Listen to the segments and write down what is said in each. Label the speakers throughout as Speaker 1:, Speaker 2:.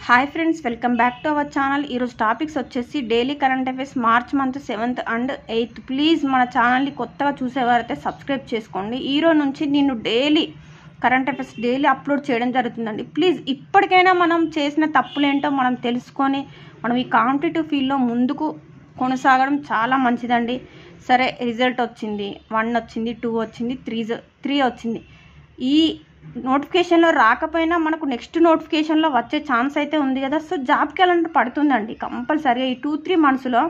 Speaker 1: Hi friends, welcome back to our channel. ఈరోజు topics వచ్చేసి daily current affairs March month 7th and 8th. Please మన ఛానల్ని కొత్తగా చూసేవారైతే subscribe చేసుకోండి. ఈరోజు నుంచి నేను daily current affairs daily upload చేయడం జరుగుతుందండి. ప్లీజ్ ఇప్పటికైనా మనం చేసిన తప్పులేంటో మనం తెలుసుకొని మనం ఈ కాంపిటేటివ్ ఫీల్డ్లో ముందుకు కొనసాగడం చాలా మంచిదండి. సరే, రిజల్ట్ వచ్చింది, 1 వచ్చింది, 2 వచ్చింది, 3 వచ్చింది. ఈ నోటిఫికేషన్లో రాకపోయినా మనకు నెక్స్ట్ నోటిఫికేషన్లో వచ్చే ఛాన్స్ అయితే ఉంది కదా. సో జాబ్ క్యాలెండర్ పడుతుందండి కంపల్సరీగా. ఈ 2-3 మంత్స్లో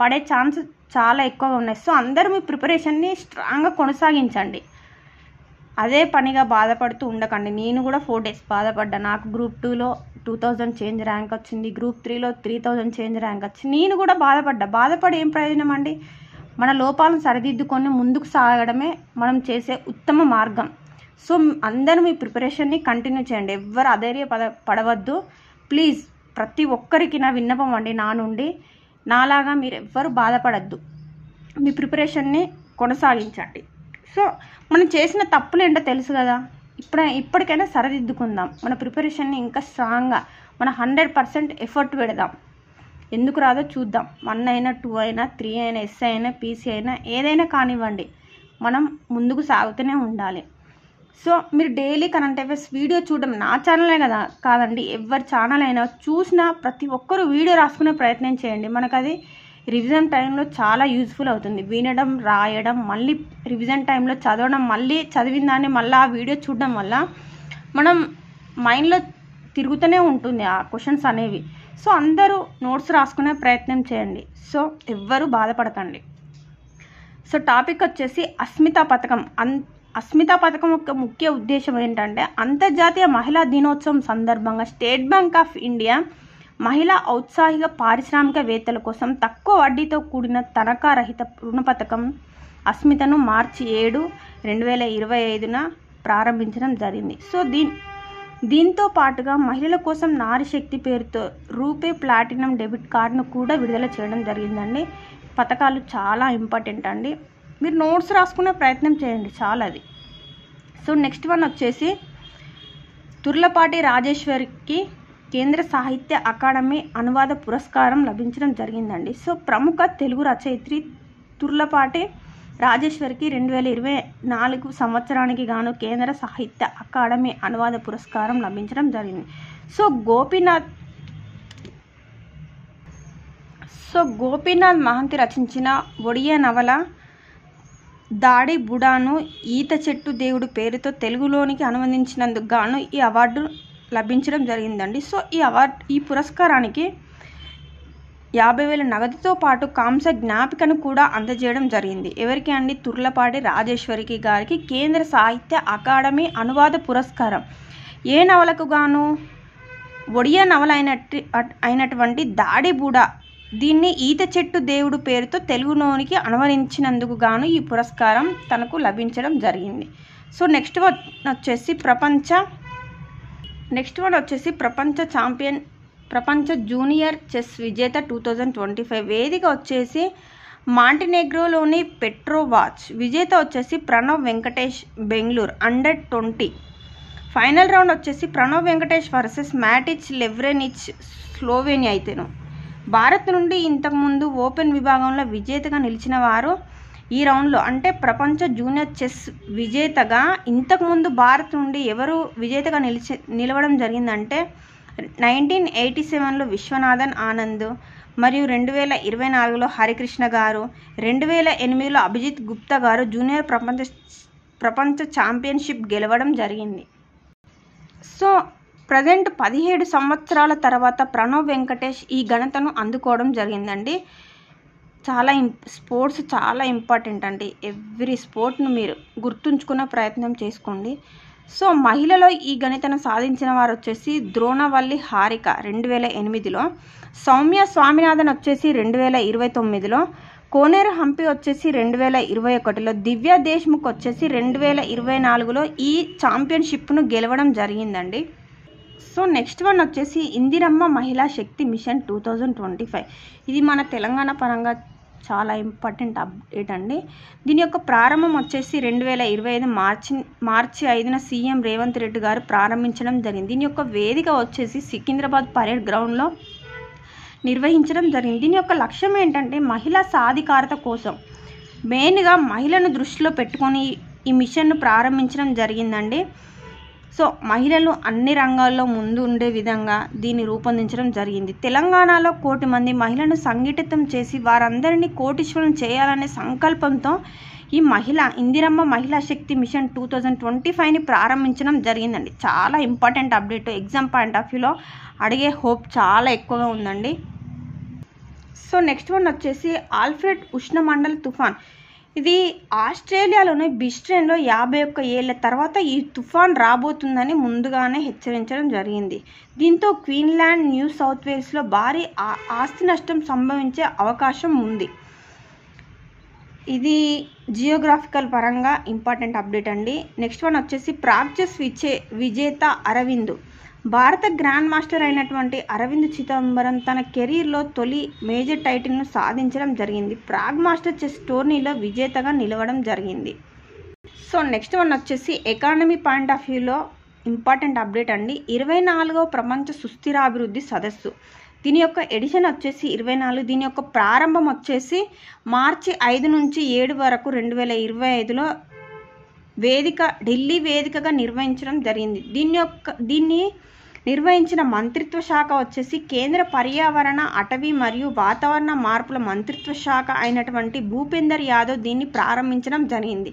Speaker 1: పడే ఛాన్స్ చాలా ఎక్కువగా ఉన్నాయి. సో అందరూ మీ ప్రిపరేషన్ని స్ట్రాంగ్గా కొనసాగించండి. అదే పనిగా బాధపడుతూ ఉండకండి. నేను కూడా 4 days బాధపడ్డా. నాకు గ్రూప్ 2లో 2000 చేంజ్ ర్యాంక్ వచ్చింది, గ్రూప్ 3లో 3000 చేంజ్ ర్యాంక్ వచ్చింది. నేను కూడా బాధపడి ఏం ప్రయోజనం అండి? మన లోపాలను సరిదిద్దుకొని ముందుకు సాగడమే మనం చేసే ఉత్తమ మార్గం. సో అందరూ మీ ప్రిపరేషన్ని కంటిన్యూ చేయండి. ఎవ్వరు అధైర్య పడవద్దు ప్లీజ్. ప్రతి ఒక్కరికి నా విన్నపం అండి, నా నుండి. నాలాగా మీరు ఎవ్వరు బాధపడద్దు, మీ ప్రిపరేషన్ని కొనసాగించండి. సో మనం చేసిన తప్పులు ఏంటో తెలుసు కదా. ఇప్పటికైనా సరిదిద్దుకుందాం. మన ప్రిపరేషన్ని ఇంకా స్ట్రాంగ్గా మన 100% ఎఫర్ట్ పెడదాం. ఎందుకు రాదో చూద్దాం. 1 అయినా 2 అయినా 3 అయినా ఎస్ఐ అయినా పీసీ అయినా ఏదైనా కానివ్వండి, మనం ముందుకు సాగుతూనే ఉండాలి. సో మీరు డైలీ కరెంట్ అఫైర్స్ వీడియో చూడడం నా ఛానలే కదా కాదండి, ఎవరి ఛానల్ అయినా చూసినా ప్రతి ఒక్కరూ వీడియో రాసుకునే ప్రయత్నం చేయండి. మనకు అది రివిజన్ టైంలో చాలా యూజ్ఫుల్ అవుతుంది. వినడం, రాయడం, మళ్ళీ రివిజన్ టైంలో చదవడం, మళ్ళీ చదివిన దాన్ని మళ్ళీ ఆ వీడియో చూడడం వల్ల మనం మైండ్లో తిరుగుతూనే ఉంటుంది ఆ క్వశ్చన్స్ అనేవి. సో అందరూ నోట్స్ రాసుకునే ప్రయత్నం చేయండి. సో ఎవ్వరూ బాధపడకండి. సో టాపిక్ వచ్చేసి అస్మితా పథకం. అస్మితా పథకం యొక్క ముఖ్య ఉద్దేశం ఏంటంటే, అంతర్జాతీయ మహిళా దినోత్సవం సందర్భంగా స్టేట్ బ్యాంక్ ఆఫ్ ఇండియా మహిళా ఔత్సాహిక పారిశ్రామికవేత్తల కోసం తక్కువ వడ్డీతో కూడిన తనఖా రహిత రుణ పథకం అస్మితను మార్చి 7, 2025న ప్రారంభించడం జరిగింది. సో దీంతో పాటుగా మహిళల కోసం నారీ శక్తి పేరుతో రూపే ప్లాటినం డెబిట్ కార్డును కూడా విడుదల చేయడం జరిగిందండి. పథకాలు చాలా ఇంపార్టెంట్ అండి. మీరు నోట్స్ రాసుకునే ప్రయత్నం చేయండి, చాలా అది. సో నెక్స్ట్ వన్ వచ్చేసి తుర్లపాటి రాజేశ్వరికి కేంద్ర సాహిత్య అకాడమీ అనువాద పురస్కారం లభించడం జరిగిందండి. సో ప్రముఖ తెలుగు రచయిత్రి తుర్లపాటి రాజేశ్వరికి 2024 సంవత్సరానికి గాను కేంద్ర సాహిత్య అకాడమీ అనువాద పురస్కారం లభించడం జరిగింది. సో గోపీనాథ్ మహంతి రచించిన ఒడియా నవల దాడి బుడాను ఈత చెట్టు దేవుడు పేరుతో తెలుగులోనికి అనువదించినందుకు గాను ఈ అవార్డు లభించడం జరిగిందండి. సో ఈ పురస్కారానికి 50,000 నగదుతో పాటు కాంస్య జ్ఞాపికను కూడా అందజేయడం జరిగింది. ఎవరికి అండి? తుర్లపాటి రాజేశ్వరికి గారికి కేంద్ర సాహిత్య అకాడమీ అనువాద పురస్కారం. ఏ నవలకు గాను? ఒడియా నవల అయినటువంటి దాడి బుడా, దీన్ని ఈత చెట్టు దేవుడు పేరుతో తెలుగులోనికి అనువదించినందుకు గాను ఈ పురస్కారం తనకు లభించడం జరిగింది. సో నెక్స్ట్ వన్ వచ్చేసి ప్రపంచ జూనియర్ చెస్ విజేత 2025 వేదిక వచ్చేసి మాంటినెగ్రోలోని పెట్రోవాచ్. విజేత వచ్చేసి ప్రణవ్ వెంకటేష్, బెంగళూరు అండర్-20. ఫైనల్ రౌండ్ వచ్చేసి ప్రణవ్ వెంకటేష్ వర్సెస్ మ్యాటిచ్ లెవ్రెనిచ్, స్లోవేనియా. అయితేను భారత్ నుండి ఇంతకుముందు ఓపెన్ విభాగంలో విజేతగా నిలిచిన వారు ఈ రౌండ్లో, అంటే ప్రపంచ జూనియర్ చెస్ విజేతగా ఇంతకుముందు భారత్ నుండి ఎవరు విజేతగా నిలవడం జరిగిందంటే 1987లో విశ్వనాథన్ ఆనంద్, మరియు 2024లో హరికృష్ణ గారు, 2008లో అభిజిత్ గుప్తా గారు జూనియర్ ప్రపంచ ఛాంపియన్షిప్ గెలవడం జరిగింది. సో ప్రజెంట్ 17 సంవత్సరాల తర్వాత ప్రణవ్ వెంకటేష్ ఈ ఘనతను అందుకోవడం జరిగిందండి. స్పోర్ట్స్ చాలా ఇంపార్టెంట్ అండి. ఎవ్రీ స్పోర్ట్ను మీరు గుర్తుంచుకునే ప్రయత్నం చేసుకోండి. సో మహిళలో ఈ ఘనతను సాధించిన వారు వచ్చేసి ద్రోణవల్లి హారిక 2008లో, సౌమ్య స్వామినాథన్ వచ్చేసి 2029లో, కోనేరు హంపి వచ్చేసి 2021లో, దివ్యా దేశ్ముఖ్ వచ్చేసి 2024లో ఈ ఛాంపియన్షిప్ను గెలవడం జరిగిందండి. సో నెక్స్ట్ వన్ వచ్చేసి ఇందిరమ్మ మహిళా శక్తి మిషన్ 2025. ఇది మన తెలంగాణ పరంగా చాలా ఇంపార్టెంట్ అప్డేట్ అండి. దీని యొక్క ప్రారంభం వచ్చేసి 2025 మార్చి 5న సీఎం రేవంత్ రెడ్డి గారు ప్రారంభించడం జరిగింది. దీని యొక్క వేదిక వచ్చేసి సికింద్రాబాద్ పరేడ్ గ్రౌండ్లో నిర్వహించడం జరిగింది. దీని యొక్క లక్ష్యం ఏంటంటే మహిళా సాధికారత కోసం మెయిన్గా మహిళను దృష్టిలో పెట్టుకొని ఈ మిషన్ను ప్రారంభించడం జరిగిందండి. సో మహిళలు అన్ని రంగాల్లో ముందు ఉండే విధంగా దీన్ని రూపొందించడం జరిగింది. తెలంగాణలో 1 కోటి మంది మహిళలను సంఘటితం చేసి వారందరినీ కోటీశ్వరులను చేయాలనే సంకల్పంతో ఈ ఇందిరమ్మ మహిళా శక్తి మిషన్ 2025ని ప్రారంభించడం జరిగిందండి. చాలా important update. Exam point of వ్యూలో అడిగే హోప్ చాలా ఎక్కువగా ఉందండి. సో నెక్స్ట్ వన్ వచ్చేసి ఆల్ఫ్రెడ్ ఉష్ణమండల తుఫాన్. ఇది ఆస్ట్రేలియాలోని బిస్ట్రెన్లో 51 ఏళ్ల తర్వాత ఈ తుఫాన్ రాబోతుందని ముందుగానే హెచ్చరించడం జరిగింది. దీంతో క్వీన్లాండ్, న్యూ సౌత్ వేల్స్లో భారీ ఆస్తి నష్టం సంభవించే అవకాశం ఉంది. ఇది జియోగ్రాఫికల్ పరంగా ఇంపార్టెంట్ అప్డేట్ అండి. నెక్స్ట్ వన్ వచ్చేసి ప్రాగ్ చెస్ విజేత అరవింద్. భారత గ్రాండ్ మాస్టర్ అయినటువంటి అరవింద్ చిదంబరం తన కెరీర్లో తొలి మేజర్ టైటిల్ను సాధించడం జరిగింది. ప్రాగ్ మాస్టర్ చెస్ టోర్నీలో విజేతగా నిలవడం జరిగింది. సో నెక్స్ట్ వన్ వచ్చేసి ఎకానమీ పాయింట్ ఆఫ్ వ్యూలో ఇంపార్టెంట్ అప్డేట్ అండి. 24వ ప్రపంచ సుస్థిరాభివృద్ధి సదస్సు. దీని యొక్క ఎడిషన్ వచ్చేసి 24. దీని యొక్క ప్రారంభం వచ్చేసి మార్చి 5 నుంచి 7 వరకు 2025లో ఢిల్లీ వేదికగా నిర్వహించడం జరిగింది. దీన్ని నిర్వహించిన మంత్రిత్వ శాఖ వచ్చేసి కేంద్ర పర్యావరణ, అటవీ మరియు వాతావరణ మార్పుల మంత్రిత్వ శాఖ అయినటువంటి భూపేందర్ యాదవ్ దీన్ని ప్రారంభించడం జరిగింది.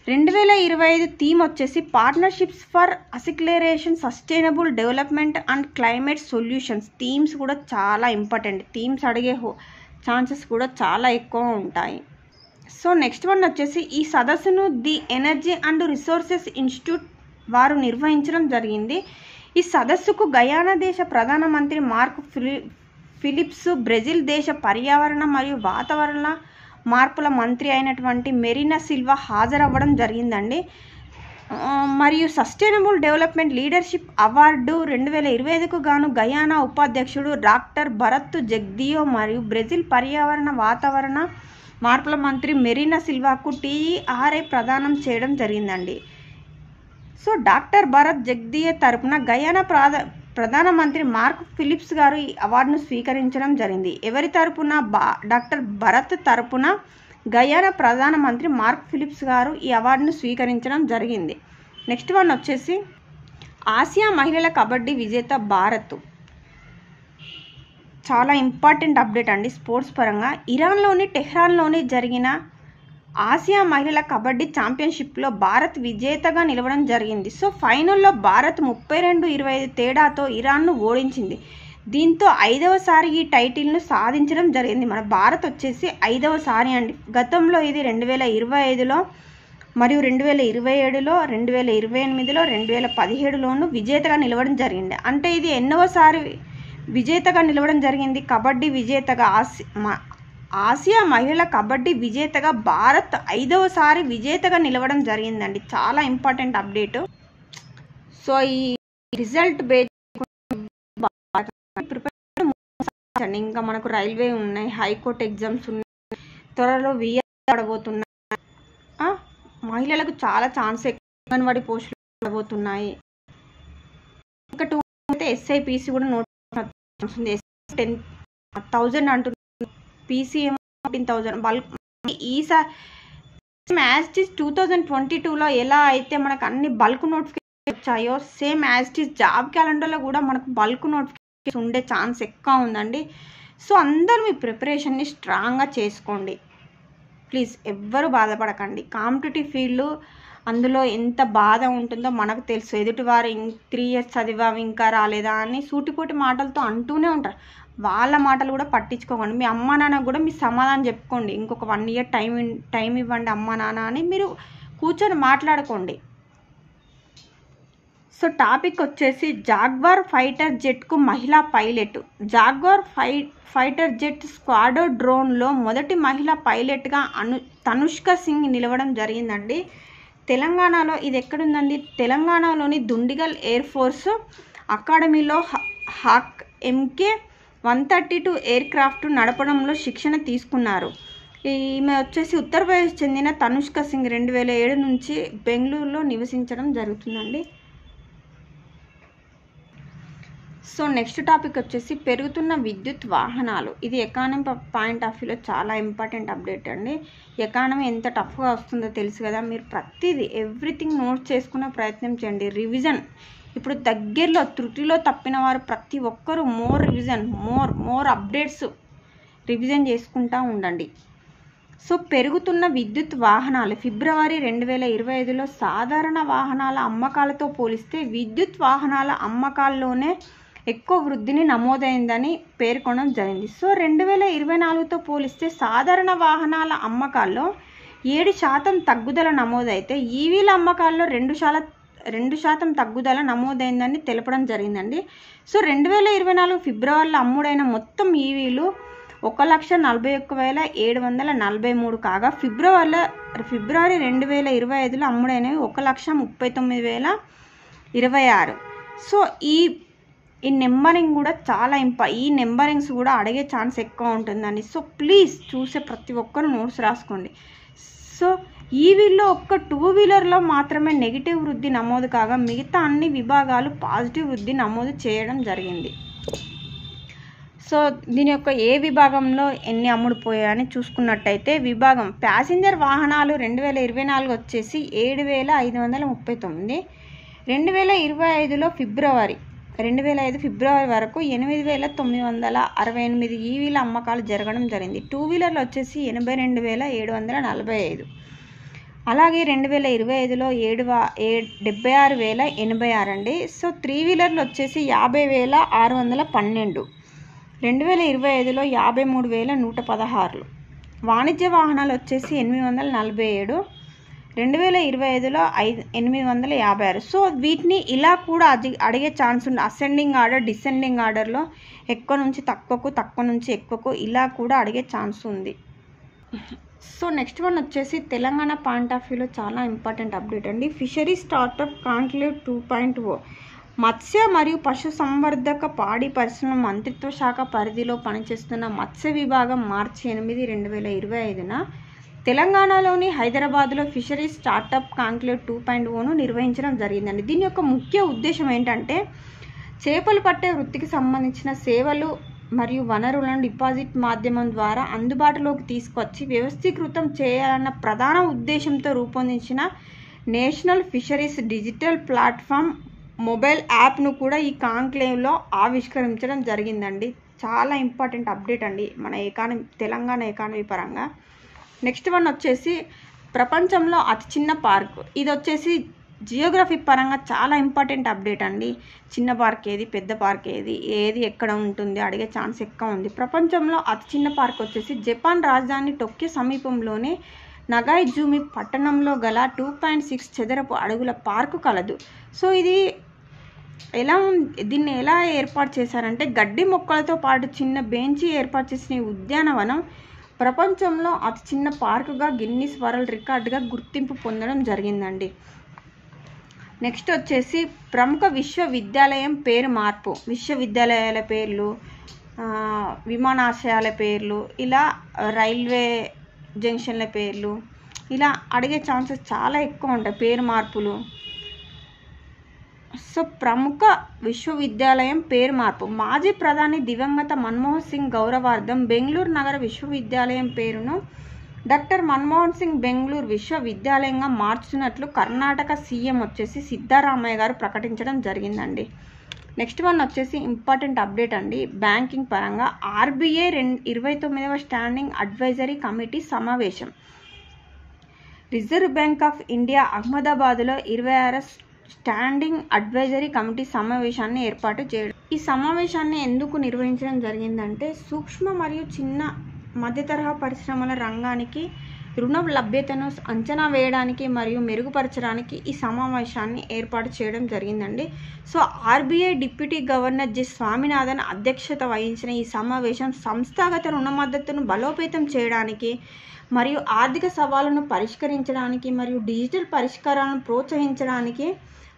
Speaker 1: 2025 థీమ్ వచ్చేసి partnerships for acceleration, sustainable development and climate solutions. Themes కూడా చాలా ఇంపార్టెంట్. థీమ్స్ అడిగే ఛాన్సెస్ కూడా చాలా ఎక్కువ ఉంటాయి. సో నెక్స్ట్ వన్ వచ్చేసి ఈ సదస్సును the energy and resources institute వారు నిర్వహించడం జరిగింది. ఈ సదస్సుకు గయానా దేశ ప్రధానమంత్రి మార్క్ ఫిలిప్స్, బ్రెజిల్ దేశ పర్యావరణ మరియు వాతావరణ మార్పుల మంత్రి అయినటువంటి మెరీనా సిల్వా హాజరవ్వడం జరిగిందండి. మరియు సస్టైనబుల్ డెవలప్మెంట్ లీడర్షిప్ అవార్డు 2025కు గాను గయానా ఉపాధ్యక్షుడు డాక్టర్ భరత్ జగ్దియో మరియు బ్రెజిల్ పర్యావరణ వాతావరణ మార్పుల మంత్రి మెరీనా సిల్వాకు TERI ప్రదానం చేయడం జరిగిందండి. సో డాక్టర్ భరత్ జగ్దియే తరపున గయానా ప్రధానమంత్రి మార్క్ ఫిలిప్స్ గారు ఈ అవార్డును స్వీకరించడం జరిగింది. ఎవరి తరపున? డాక్టర్ భరత్ తరపున గయానా ప్రధానమంత్రి మార్క్ ఫిలిప్స్ గారు ఈ అవార్డును స్వీకరించడం జరిగింది. నెక్స్ట్ వన్ వచ్చేసి ఆసియా మహిళల కబడ్డీ విజేత భారత్. చాలా ఇంపార్టెంట్ అప్డేట్ అండి స్పోర్ట్స్ పరంగా. ఇరాన్లోని టెహ్రాన్లోని జరిగిన ఆసియా మహిళల కబడ్డీ ఛాంపియన్షిప్లో భారత్ విజేతగా నిలవడం జరిగింది. సో ఫైనల్లో భారత్ 32-25 తేడాతో ఇరాన్ను ఓడించింది. దీంతో 5వసారి ఈ టైటిల్ను సాధించడం జరిగింది. మన భారత్ వచ్చేసి 5వసారి అండి. గతంలో ఇది 2025లో మరియు 2027లో, 2028లో, 2017లోనూ విజేతగా నిలవడం జరిగింది. అంటే ఇది ఎన్నోసారి విజేతగా నిలవడం జరిగింది? కబడ్డీ విజేతగా ఆసియా మహిళల కబడ్డీ విజేతగా భారత్ 5వసారి విజేతగా నిలవడం జరిగిందండి. చాలా ఇంపార్టెంట్ అప్డేట్. సో ఈ రిజల్ట్ బేస్ ఇంకా మనకు రైల్వే ఉన్నాయి, హైకోర్టు ఎగ్జామ్స్ ఉన్నాయి, త్వరలో విఆర్ పడబోతున్నాయి. మహిళలకు చాలా ఛాన్స్ అంగన్వాడీ పోస్టులు పడబోతున్నాయి. ఇంకా 2 అయితే SIPC కూడా నోట్ 10,000 అంటున్నారు. PCM 14,000 bulk. ఈసారి యాజ్ ఇట్ ఈస్ 2022లో ఎలా అయితే మనకు అన్ని బల్క్ నోటిఫికేషన్ వచ్చాయో same as it is job క్యాలెండర్లో కూడా మనకు బల్క్ నోటిఫికేషన్ ఉండే ఛాన్స్ ఎక్కువ ఉందండి. సో అందరూ మీ ప్రిపరేషన్ని స్ట్రాంగ్గా చేసుకోండి ప్లీజ్. ఎవ్వరూ బాధపడకండి. కాంపిటేటివ్ ఫీల్డ్ అందులో ఎంత బాధ ఉంటుందో మనకు తెలుసు. ఎదుటివారు 3 years చదివాము ఇంకా రాలేదా అని సూటిపోటి మాటలతో అంటూనే ఉంటారు. వాళ్ళ మాటలు కూడా పట్టించుకోకండి. మీ అమ్మ నాన్న కూడా మీ సమాధానం చెప్పుకోండి. ఇంకొక 1 year టైం ఇవ్వండి అమ్మ నాన్న అని మీరు కూర్చొని మాట్లాడుకోండి. సో టాపిక్ వచ్చేసి జాగ్వార్ ఫైటర్ జెట్కు మహిళా పైలట్. జాగ్వార్ ఫైటర్ జెట్ స్క్వాడో డ్రోన్లో మొదటి మహిళా పైలట్గా తనుష్క సింగ్ నిలవడం జరిగిందండి. తెలంగాణలో ఇది ఎక్కడుందండి? తెలంగాణలోని దుండిగల్ ఎయిర్ ఫోర్స్ అకాడమీలో హాక్ MK-132 ఎయిర్ క్రాఫ్ట్ నడపడంలో శిక్షణ తీసుకున్నారు. ఈమె వచ్చేసి ఉత్తరప్రదేశ్ చెందిన తనుష్క సింగ్ 2007 నుంచి బెంగళూరులో నివసించడం జరుగుతుందండి. సో నెక్స్ట్ టాపిక్ వచ్చేసి పెరుగుతున్న విద్యుత్ వాహనాలు. ఇది ఎకానమీ పాయింట్ ఆఫ్ వ్యూలో చాలా ఇంపార్టెంట్ అప్డేట్ అండి. ఎకానమీ ఎంత టఫ్గా వస్తుందో తెలుసు కదా, మీరు ప్రతిదీ ఎవ్రీథింగ్ నోట్ చేసుకునే ప్రయత్నం చేయండి. రివిజన్ ఇప్పుడు దగ్గరలో త్రుటిలో తప్పిన వారు ప్రతి ఒక్కరూ more revision more updates revision చేసుకుంటూ ఉండండి. సో పెరుగుతున్న విద్యుత్ వాహనాలు ఫిబ్రవరి 2025లో సాధారణ వాహనాల అమ్మకాలతో పోలిస్తే విద్యుత్ వాహనాల అమ్మకాల్లోనే ఎక్కువ వృద్ధిని నమోదైందని పేర్కొనడం జరిగింది. సో 2024తో పోలిస్తే సాధారణ వాహనాల అమ్మకాల్లో 7% తగ్గుదల నమోదైతే ఈవీల అమ్మకాల్లో 2% తగ్గుదల నమోదైందని తెలపడం జరిగిందండి. సో 2024 ఫిబ్రవరిలో అమ్ముడైన మొత్తం ఈవీలు 1,41,743 కాగా ఫిబ్రవరి 2025లో అమ్ముడైనవి 1,39,026. సో ఈ నెంబరింగ్ కూడా చాలా ఈ నెంబరింగ్స్ కూడా అడిగే ఛాన్స్ ఎక్కువ ఉంటుందండి. సో ప్లీజ్ చూసే ప్రతి ఒక్కరు నోట్స్ రాసుకోండి. సో ఈవీల్లో ఒక్క 2 వీలర్లో మాత్రమే నెగిటివ్ వృద్ధి నమోదు కాగా మిగతా అన్ని విభాగాలు పాజిటివ్ వృద్ధి నమోదు చేయడం జరిగింది. సో దీని యొక్క ఏ విభాగంలో ఎన్ని అమ్ముడుపోయాయని చూసుకున్నట్టయితే విభాగం ప్యాసింజర్ వాహనాలు 2024 వచ్చేసి 7,539, 2025 ఫిబ్రవరి వరకు 8,968 ఈవీల అమ్మకాలు జరగడం జరిగింది. 2 వీలర్లు వచ్చేసి 82,745, అలాగే 2025లో 76,086 అండి. సో 3 వీలర్లు వచ్చేసి 50,612, 2025లో 53,116, వాణిజ్య వాహనాలు వచ్చేసి 847, 2025లో 856. సో వీటిని ఇలా కూడా అడిగే ఛాన్స్ ఉంది. అసెండింగ్ ఆర్డర్ డిసెండింగ్ ఆర్డర్లో ఎక్కువ నుంచి తక్కువ నుంచి ఎక్కువకు ఇలా కూడా అడిగే ఛాన్స్ ఉంది. సో నెక్స్ట్ వన్ వచ్చేసి తెలంగాణ పాయింట్ ఆఫ్ వ్యూలో చాలా ఇంపార్టెంట్ అప్డేట్ అండి. ఫిషరీ స్టార్టప్ కాంక్లేవ్ 2.0 మత్స్య మరియు పశు సంవర్ధక పాడి పరిశ్రమ మంత్రిత్వ శాఖ పరిధిలో పనిచేస్తున్న మత్స్య విభాగం మార్చి 8, 2025న తెలంగాణలోని హైదరాబాద్లో ఫిషరీ స్టార్టప్ కాంక్లేవ్ 2.0ను నిర్వహించడం జరిగిందండి. దీని యొక్క ముఖ్య ఉద్దేశం ఏంటంటే చేపలు పట్టే వృత్తికి సంబంధించిన సేవలు మరియు వనరులను డిపాజిట్ మాధ్యమం ద్వారా అందుబాటులోకి తీసుకొచ్చి వ్యవస్థీకృతం చేయాలన్న ప్రధాన ఉద్దేశంతో రూపొందించిన national fisheries digital platform mobile యాప్ను కూడా ఈ కాంక్లేవ్లో ఆవిష్కరించడం జరిగిందండి. చాలా ఇంపార్టెంట్ అప్డేట్ అండి మన తెలంగాణ ఎకానమీ పరంగా. నెక్స్ట్ వన్ వచ్చేసి ప్రపంచంలో అతి చిన్న పార్క్. ఇది వచ్చేసి జియోగ్రఫీ పరంగా చాలా ఇంపార్టెంట్ అప్డేట్ అండి. చిన్న పార్క్ ఏది, పెద్ద పార్క్ ఏది ఎక్కడ ఉంటుంది అడిగే ఛాన్స్ ఎక్కువ ఉంది. ప్రపంచంలో అతి చిన్న పార్క్ వచ్చేసి జపాన్ రాజధాని టోక్యో సమీపంలోనే నగాయిజూమి పట్టణంలో గల 2.6 చదరపు అడుగుల పార్కు కలదు. సో దీన్ని ఎలా ఏర్పాటు చేశారంటే గడ్డి మొక్కలతో పాటు చిన్న బెంచి ఏర్పాటు చేసిన ఈ ఉద్యానవనం ప్రపంచంలో అతి చిన్న పార్కుగా గిన్నిస్ వరల్డ్ రికార్డుగా గుర్తింపు పొందడం జరిగిందండి. నెక్స్ట్ వచ్చేసి ప్రముఖ విశ్వవిద్యాలయం పేరు మార్పు. విశ్వవిద్యాలయాల పేర్లు, విమానాశ్రయాల పేర్లు, ఇలా రైల్వే జంక్షన్ల పేర్లు ఇలా అడిగే ఛాన్సెస్ చాలా ఎక్కువ ఉంటాయి పేరు మార్పులు. సో ప్రముఖ విశ్వవిద్యాలయం పేరు మార్పు. మాజీ ప్రధాని దివంగత మన్మోహన్ సింగ్ గౌరవార్థం బెంగళూరు నగర విశ్వవిద్యాలయం పేరును డాక్టర్ మన్మోహన్ సింగ్ బెంగళూరు విశ్వవిద్యాలయంగా మార్చుతున్నట్లు కర్ణాటక సీఎం వచ్చేసి సిద్ధరామయ్య గారు ప్రకటించడం జరిగిందండి. నెక్స్ట్ వన్ వచ్చేసి ఇంపార్టెంట్ అప్డేట్ అండి బ్యాంకింగ్ పరంగా. ఆర్బీఐ 29వ స్టాండింగ్ అడ్వైజరీ కమిటీ సమావేశం. రిజర్వ్ బ్యాంక్ ఆఫ్ ఇండియా అహ్మదాబాద్లో 26వ స్టాండింగ్ అడ్వైజరీ కమిటీ సమావేశాన్ని ఏర్పాటు చేయడం. ఈ సమావేశాన్ని ఎందుకు నిర్వహించడం జరిగిందంటే సూక్ష్మ మరియు చిన్న మధ్య తరహా పరిశ్రమల రంగానికి రుణ లభ్యతను అంచనా వేయడానికి మరియు మెరుగుపరచడానికి ఈ సమావేశాన్ని ఏర్పాటు చేయడం జరిగిందండి. So RBI deputy governor J Swaminathan అధ్యక్షత వహించిన ఈ సమావేశం సంస్థాగత రుణ మద్దతును బలోపేతం చేయడానికి మరియు ఆర్థిక సవాళ్లను పరిష్కరించడానికి మరియు డిజిటల్ పరిష్కారాలను ప్రోత్సహించడానికి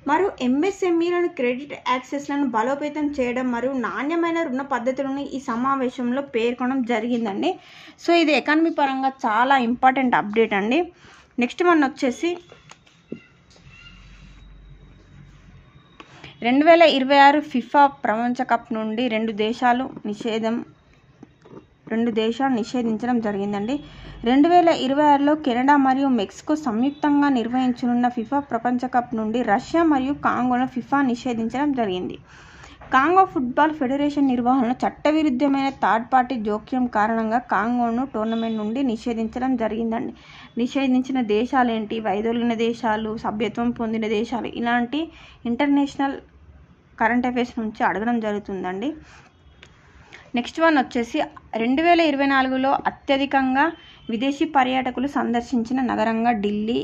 Speaker 1: మరియు ఎంఎస్ఎంఈలను క్రెడిట్ యాక్సెస్లను బలోపేతం చేయడం మరియు నాణ్యమైన రుణ పద్ధతులను ఈ సమావేశంలో పేర్కొనడం జరిగిందండి. సో ఇది ఎకానమీ పరంగా చాలా ఇంపార్టెంట్ అప్డేట్ అండి. నెక్స్ట్ వన్ వచ్చేసి 2026 ఫిఫా ప్రపంచ కప్ నుండి రెండు దేశాలు నిషేధించడం జరిగిందండి. 2026లో కెనడా మరియు మెక్సికో సంయుక్తంగా నిర్వహించనున్న ఫిఫా ప్రపంచ కప్ నుండి రష్యా మరియు కాంగోను ఫిఫా నిషేధించడం జరిగింది. కాంగో ఫుట్బాల్ ఫెడరేషన్ నిర్వహణలో చట్టవిరుద్ధమైన థర్డ్ పార్టీ జోక్యం కారణంగా కాంగోను టోర్నమెంట్ నుండి నిషేధించడం జరిగిందండి. నిషేధించిన దేశాలు ఏంటి? వైదొలిగిన దేశాలు, సభ్యత్వం పొందిన దేశాలు, ఇలాంటి ఇంటర్నేషనల్ కరెంట్ అఫైర్స్ నుంచి అడగడం జరుగుతుందండి. నెక్స్ట్ వన్ వచ్చేసి 2024లో అత్యధికంగా విదేశీ పర్యాటకులు సందర్శించిన నగరంగా ఢిల్లీ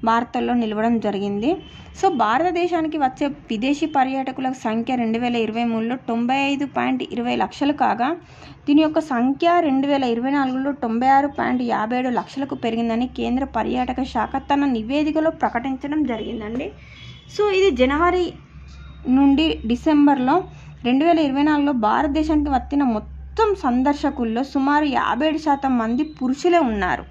Speaker 1: వార్తల్లో నిలవడం జరిగింది. సో భారతదేశానికి వచ్చే విదేశీ పర్యాటకుల సంఖ్య 2023లో 95.20 లక్షలు కాగా దీని యొక్క సంఖ్య 2024లో 96.57 లక్షలకు పెరిగిందని కేంద్ర పర్యాటక శాఖ తన నివేదికలో ప్రకటించడం జరిగిందండి. సో ఇది జనవరి నుండి డిసెంబర్లో 2024లో భారతదేశానికి వచ్చిన మొత్తం సందర్శకుల్లో సుమారు 57% మంది పురుషులే ఉన్నారు.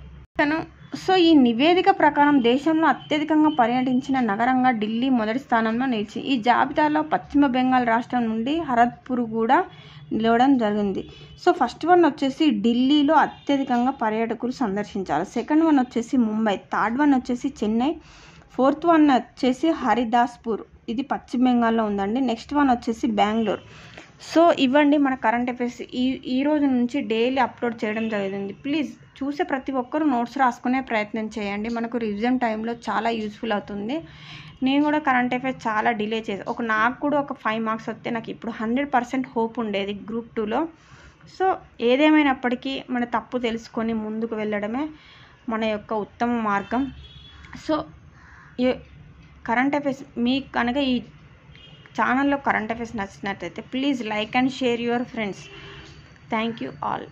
Speaker 1: సో ఈ నివేదిక ప్రకారం దేశంలో అత్యధికంగా పర్యటించిన నగరంగా ఢిల్లీ మొదటి స్థానంలో నిలిచింది. ఈ జాబితాలో పశ్చిమ బెంగాల్ రాష్ట్రం నుండి హరద్పూర్ కూడా నిలవడం జరిగింది. సో ఫస్ట్ వన్ వచ్చేసి ఢిల్లీలో అత్యధికంగా పర్యాటకులు సందర్శించాలి. సెకండ్ వన్ వచ్చేసి ముంబై, థర్డ్ వన్ వచ్చేసి చెన్నై, ఫోర్త్ వన్ వచ్చేసి హరిదాస్పూర్, ఇది పశ్చిమ బెంగాల్లో ఉందండి. నెక్స్ట్ వన్ వచ్చేసి బెంగళూరు. సో ఇవ్వండి మన కరెంట్ అఫైర్స్ ఈ రోజు నుంచి డైలీ అప్లోడ్ చేయడం జరిగింది. ప్లీజ్ చూసే ప్రతి ఒక్కరూ నోట్స్ రాసుకునే ప్రయత్నం చేయండి. మనకు రివిజన్ టైంలో చాలా యూస్ఫుల్ అవుతుంది. నేను కూడా కరెంట్ అఫైర్స్ చాలా డిలే చేసాను. నాకు కూడా ఒక 5 మార్క్స్ వస్తే నాకు ఇప్పుడు 100% హోప్ ఉండేది గ్రూప్ 2లో. సో ఏదేమైనప్పటికీ మన తప్పు తెలుసుకొని ముందుకు వెళ్ళడమే మన యొక్క ఉత్తమ మార్గం. సో కరెంట్ అఫైర్స్ మీకు కనుక ఈ ఛానల్లో కరెంట్ అఫైర్స్ నచ్చినట్లయితే please like and share your friends. Thank you all.